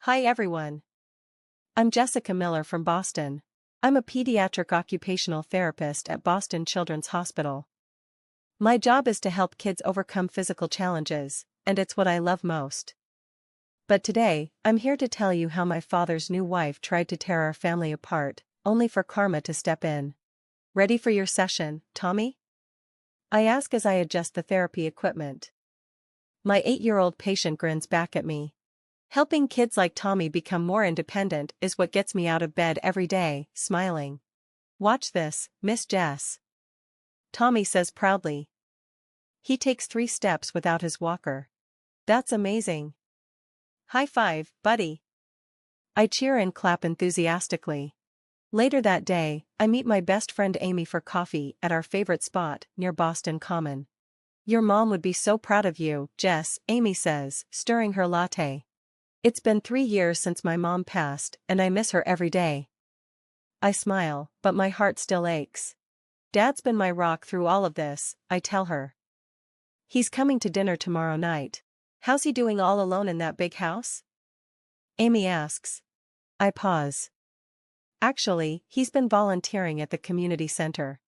Hi everyone. I'm Jessica Miller from Boston. I'm a pediatric occupational therapist at Boston Children's Hospital. My job is to help kids overcome physical challenges, and it's what I love most. But today, I'm here to tell you how my father's new wife tried to tear our family apart, only for karma to step in. Ready for your session, Tommy? I ask as I adjust the therapy equipment. My 8-year-old patient grins back at me. Helping kids like Tommy become more independent is what gets me out of bed every day, smiling. Watch this, Miss Jess. Tommy says proudly. He takes 3 steps without his walker. That's amazing. High five, buddy. I cheer and clap enthusiastically. Later that day, I meet my best friend Amy for coffee at our favorite spot, near Boston Common. Your mom would be so proud of you, Jess, Amy says, stirring her latte. It's been 3 years since my mom passed, and I miss her every day. I smile, but my heart still aches. Dad's been my rock through all of this, I tell her. He's coming to dinner tomorrow night. How's he doing all alone in that big house? Amy asks. I pause. Actually, he's been volunteering at the community center.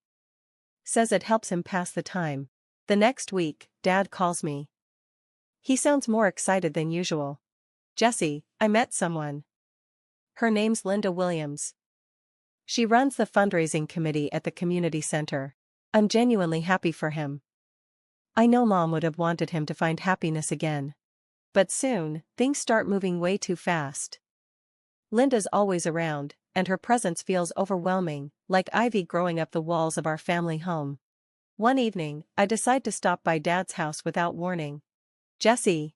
Says it helps him pass the time. The next week, Dad calls me. He sounds more excited than usual. Jessie, I met someone. Her name's Linda Williams. She runs the fundraising committee at the community center. I'm genuinely happy for him. I know Mom would have wanted him to find happiness again. But soon, things start moving way too fast. Linda's always around, and her presence feels overwhelming, like ivy growing up the walls of our family home. One evening, I decide to stop by Dad's house without warning. Jessie.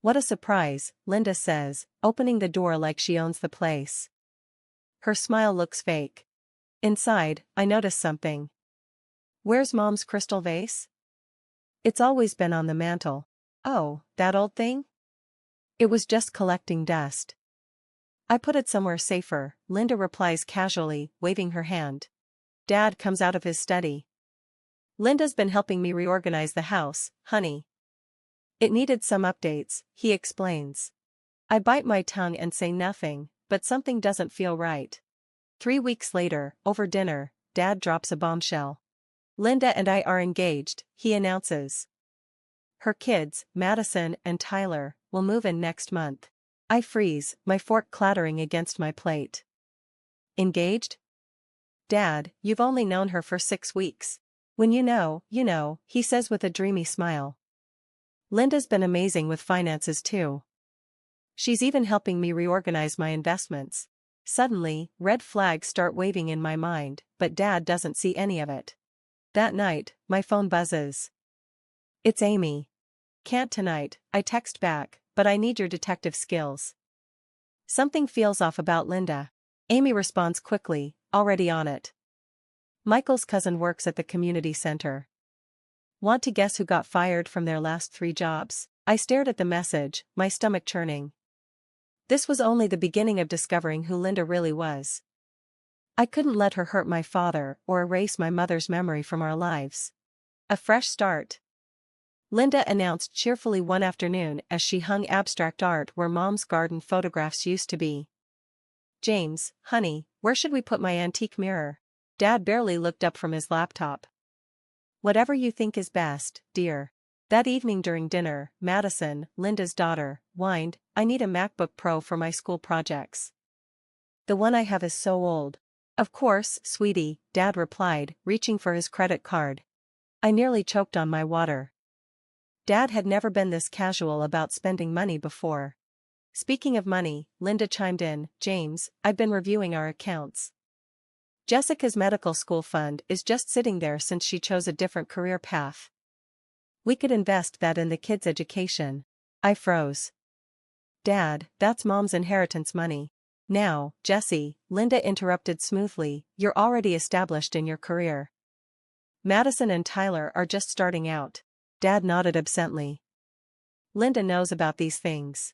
What a surprise, Linda says, opening the door like she owns the place. Her smile looks fake. Inside, I notice something. Where's Mom's crystal vase? It's always been on the mantel. Oh, that old thing? It was just collecting dust. I put it somewhere safer, Linda replies casually, waving her hand. Dad comes out of his study. Linda's been helping me reorganize the house, honey. It needed some updates, he explains. I bite my tongue and say nothing, but something doesn't feel right. 3 weeks later, over dinner, Dad drops a bombshell. Linda and I are engaged, he announces. Her kids, Madison and Tyler, will move in next month. I freeze, my fork clattering against my plate. Engaged? Dad, you've only known her for 6 weeks. When you know, he says with a dreamy smile. Linda's been amazing with finances too. She's even helping me reorganize my investments. Suddenly, red flags start waving in my mind, but Dad doesn't see any of it. That night, my phone buzzes. It's Amy. Can't tonight, I text back, but I need your detective skills. Something feels off about Linda. Amy responds quickly, already on it. Michael's cousin works at the community center. Want to guess who got fired from their last 3 jobs? I stared at the message, my stomach churning. This was only the beginning of discovering who Linda really was. I couldn't let her hurt my father or erase my mother's memory from our lives. A fresh start. Linda announced cheerfully one afternoon as she hung abstract art where Mom's garden photographs used to be. James, honey, where should we put my antique mirror? Dad barely looked up from his laptop. Whatever you think is best, dear. That evening during dinner, Madison, Linda's daughter, whined, I need a MacBook Pro for my school projects. The one I have is so old. Of course, sweetie, Dad replied, reaching for his credit card. I nearly choked on my water. Dad had never been this casual about spending money before. Speaking of money, Linda chimed in, James, I've been reviewing our accounts. Jessica's medical school fund is just sitting there since she chose a different career path. We could invest that in the kids' education. I froze. Dad, that's Mom's inheritance money. Now, Jessie, Linda interrupted smoothly, you're already established in your career. Madison and Tyler are just starting out. Dad nodded absently. Linda knows about these things.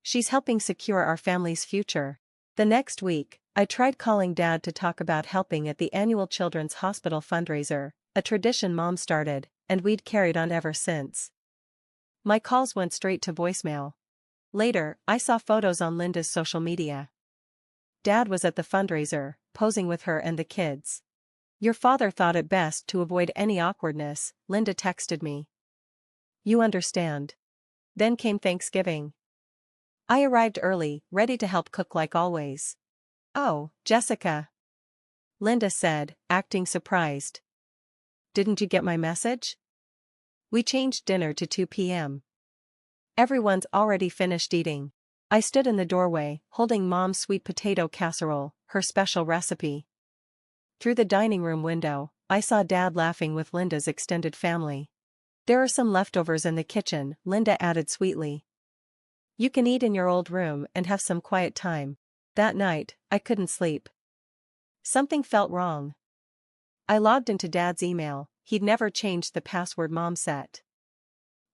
She's helping secure our family's future. The next week, I tried calling Dad to talk about helping at the annual Children's Hospital fundraiser, a tradition Mom started, and we'd carried on ever since. My calls went straight to voicemail. Later, I saw photos on Linda's social media. Dad was at the fundraiser, posing with her and the kids. Your father thought it best to avoid any awkwardness, Linda texted me. You understand. Then came Thanksgiving. I arrived early, ready to help cook like always. Oh, Jessica, Linda said, acting surprised. Didn't you get my message? We changed dinner to 2 p.m. Everyone's already finished eating. I stood in the doorway, holding Mom's sweet potato casserole, her special recipe. Through the dining room window, I saw Dad laughing with Linda's extended family. There are some leftovers in the kitchen, Linda added sweetly. You can eat in your old room and have some quiet time. That night, I couldn't sleep. Something felt wrong. I logged into Dad's email. He'd never changed the password Mom set.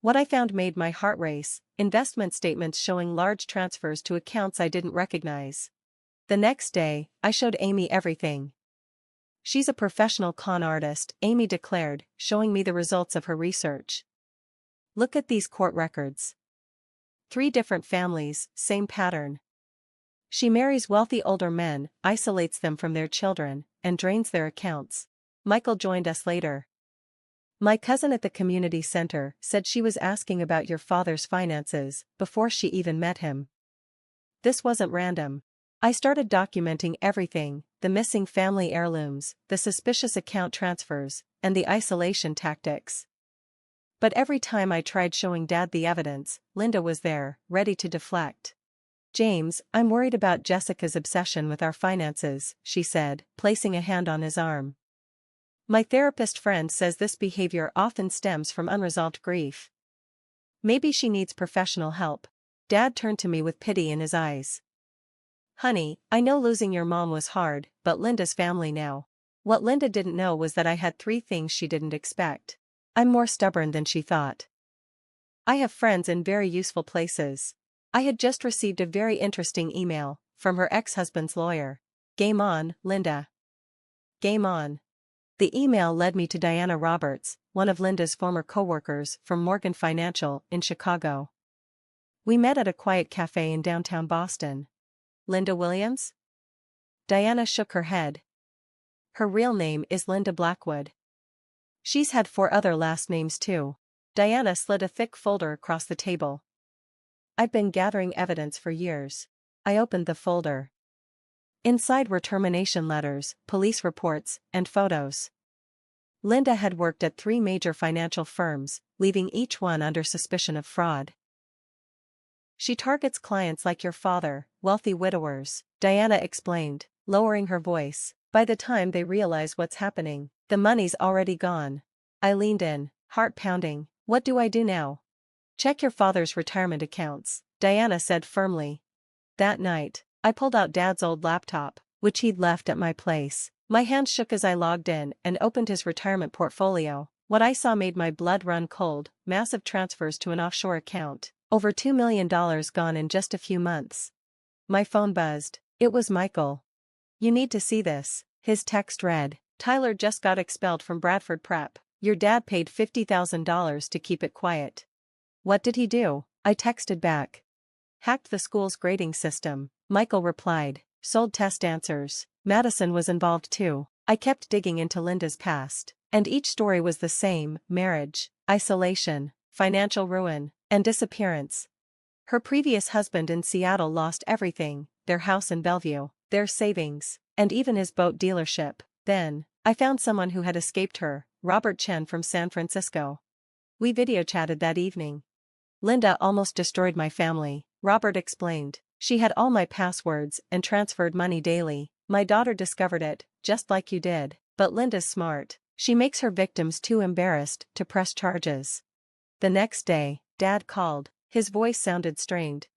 What I found made my heart race: investment statements showing large transfers to accounts I didn't recognize. The next day, I showed Amy everything. She's a professional con artist, Amy declared, showing me the results of her research. Look at these court records. 3 different families, same pattern. She marries wealthy older men, isolates them from their children, and drains their accounts. Michael joined us later. My cousin at the community center said she was asking about your father's finances before she even met him. This wasn't random. I started documenting everything: the missing family heirlooms, the suspicious account transfers, and the isolation tactics. But every time I tried showing Dad the evidence, Linda was there, ready to deflect. James, I'm worried about Jessica's obsession with our finances, she said, placing a hand on his arm. My therapist friend says this behavior often stems from unresolved grief. Maybe she needs professional help. Dad turned to me with pity in his eyes. Honey, I know losing your mom was hard, but Linda's family now. What Linda didn't know was that I had 3 things she didn't expect. I'm more stubborn than she thought. I have friends in very useful places. I had just received a very interesting email from her ex-husband's lawyer. Game on, Linda. Game on. The email led me to Diana Roberts, one of Linda's former co-workers from Morgan Financial in Chicago. We met at a quiet cafe in downtown Boston. Linda Williams? Diana shook her head. Her real name is Linda Blackwood. She's had 4 other last names too. Diana slid a thick folder across the table. I've been gathering evidence for years. I opened the folder. Inside were termination letters, police reports, and photos. Linda had worked at 3 major financial firms, leaving each one under suspicion of fraud. She targets clients like your father, wealthy widowers, Diana explained, lowering her voice. By the time they realize what's happening, the money's already gone. I leaned in, heart pounding. What do I do now? Check your father's retirement accounts, Diana said firmly. That night, I pulled out Dad's old laptop, which he'd left at my place. My hand shook as I logged in and opened his retirement portfolio. What I saw made my blood run cold: massive transfers to an offshore account, over $2 million gone in just a few months. My phone buzzed. It was Michael. You need to see this, his text read. Tyler just got expelled from Bradford Prep. Your dad paid $50,000 to keep it quiet. What did he do? I texted back. Hacked the school's grading system, Michael replied. Sold test answers. Madison was involved too. I kept digging into Linda's past, and each story was the same: marriage, isolation, financial ruin, and disappearance. Her previous husband in Seattle lost everything: their house in Bellevue, their savings, and even his boat dealership. Then, I found someone who had escaped her, Robert Chen from San Francisco. We video chatted that evening. Linda almost destroyed my family, Robert explained. She had all my passwords and transferred money daily. My daughter discovered it, just like you did. But Linda's smart. She makes her victims too embarrassed to press charges. The next day, Dad called. His voice sounded strained.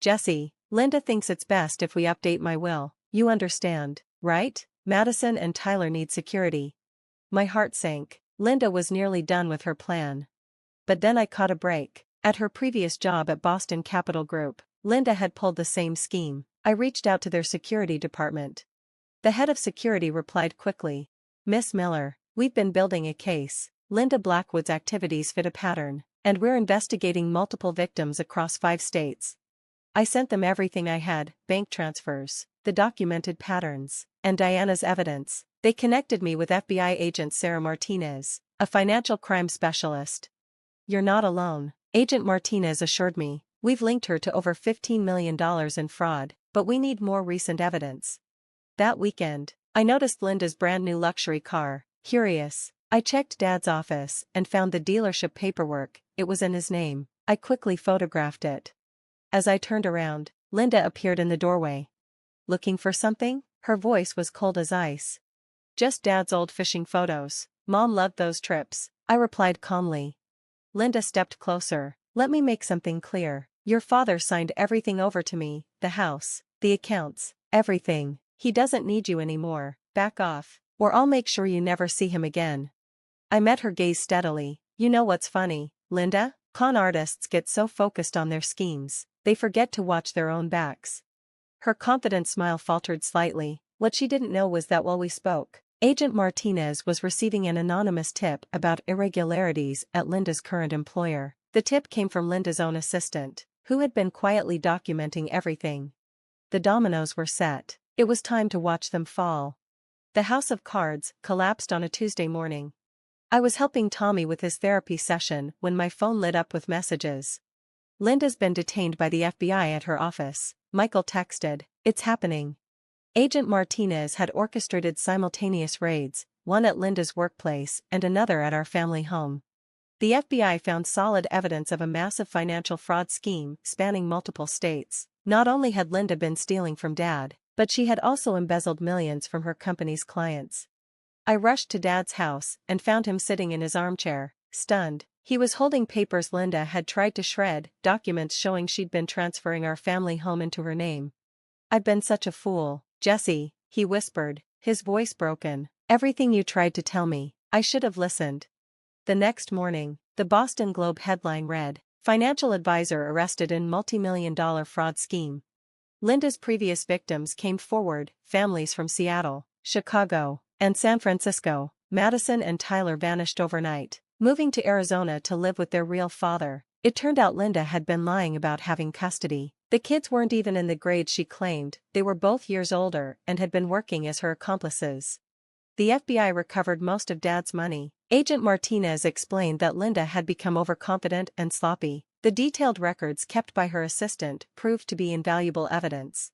Jessie, Linda thinks it's best if we update my will. You understand, right? Madison and Tyler need security. My heart sank. Linda was nearly done with her plan. But then I caught a break. At her previous job at Boston Capital Group, Linda had pulled the same scheme. I reached out to their security department. The head of security replied quickly. Miss Miller, we've been building a case. Linda Blackwood's activities fit a pattern, and we're investigating multiple victims across 5 states. I sent them everything I had, bank transfers, the documented patterns, and Diana's evidence. They connected me with FBI agent Sarah Martinez, a financial crime specialist. You're not alone, Agent Martinez assured me. We've linked her to over $15 million in fraud, but we need more recent evidence. That weekend, I noticed Linda's brand new luxury car. Curious, I checked Dad's office and found the dealership paperwork. It was in his name. I quickly photographed it. As I turned around, Linda appeared in the doorway. Looking for something? Her voice was cold as ice. Just Dad's old fishing photos. Mom loved those trips, I replied calmly. Linda stepped closer. Let me make something clear. Your father signed everything over to me, the house, the accounts, everything. He doesn't need you anymore. Back off, or I'll make sure you never see him again. I met her gaze steadily. You know what's funny, Linda? Con artists get so focused on their schemes, they forget to watch their own backs. Her confident smile faltered slightly. What she didn't know was that while we spoke, Agent Martinez was receiving an anonymous tip about irregularities at Linda's current employer. The tip came from Linda's own assistant, who had been quietly documenting everything. The dominoes were set. It was time to watch them fall. The house of cards collapsed on a Tuesday morning. I was helping Tommy with his therapy session when my phone lit up with messages. Linda's been detained by the FBI at her office, Michael texted. It's happening. Agent Martinez had orchestrated simultaneous raids, one at Linda's workplace and another at our family home. The FBI found solid evidence of a massive financial fraud scheme spanning multiple states. Not only had Linda been stealing from Dad, but she had also embezzled millions from her company's clients. I rushed to Dad's house and found him sitting in his armchair, stunned. He was holding papers Linda had tried to shred, documents showing she'd been transferring our family home into her name. I've been such a fool, Jesse, he whispered, his voice broken. Everything you tried to tell me, I should have listened. The next morning, the Boston Globe headline read, Financial advisor arrested in multi-million-dollar fraud scheme. Linda's previous victims came forward, families from Seattle, Chicago, and San Francisco. Madison and Tyler vanished overnight, moving to Arizona to live with their real father. It turned out Linda had been lying about having custody. The kids weren't even in the grade she claimed, they were both years older and had been working as her accomplices. The FBI recovered most of Dad's money. Agent Martinez explained that Linda had become overconfident and sloppy. The detailed records kept by her assistant proved to be invaluable evidence.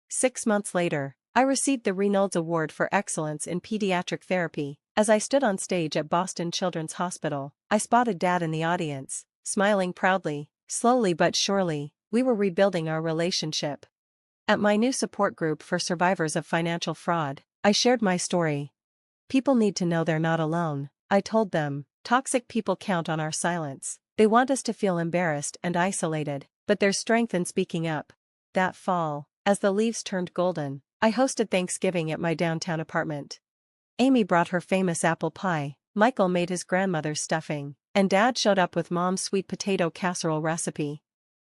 6 months later, I received the Reynolds Award for Excellence in Pediatric Therapy. As I stood on stage at Boston Children's Hospital, I spotted Dad in the audience, smiling proudly. Slowly but surely, we were rebuilding our relationship. At my new support group for survivors of financial fraud, I shared my story. People need to know they're not alone, I told them. Toxic people count on our silence. They want us to feel embarrassed and isolated, but there's strength in speaking up. That fall, as the leaves turned golden, I hosted Thanksgiving at my downtown apartment. Amy brought her famous apple pie, Michael made his grandmother's stuffing, and Dad showed up with Mom's sweet potato casserole recipe.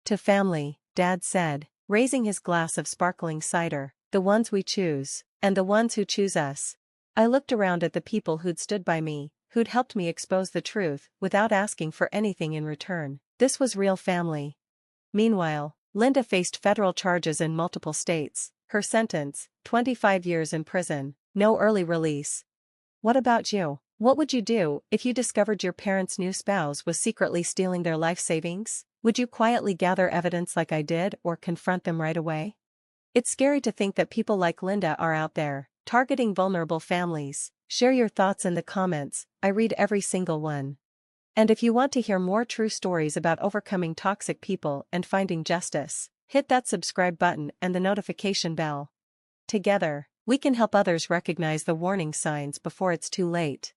To family, Dad said, raising his glass of sparkling cider, the ones we choose, and the ones who choose us. I looked around at the people who'd stood by me, who'd helped me expose the truth, without asking for anything in return. This was real family. Meanwhile, Linda faced federal charges in multiple states. Her sentence, 25 years in prison, no early release. What about you? What would you do if you discovered your parents' new spouse was secretly stealing their life savings? Would you quietly gather evidence like I did or confront them right away? It's scary to think that people like Linda are out there, targeting vulnerable families. Share your thoughts in the comments, I read every single one. And if you want to hear more true stories about overcoming toxic people and finding justice, hit that subscribe button and the notification bell. Together, we can help others recognize the warning signs before it's too late.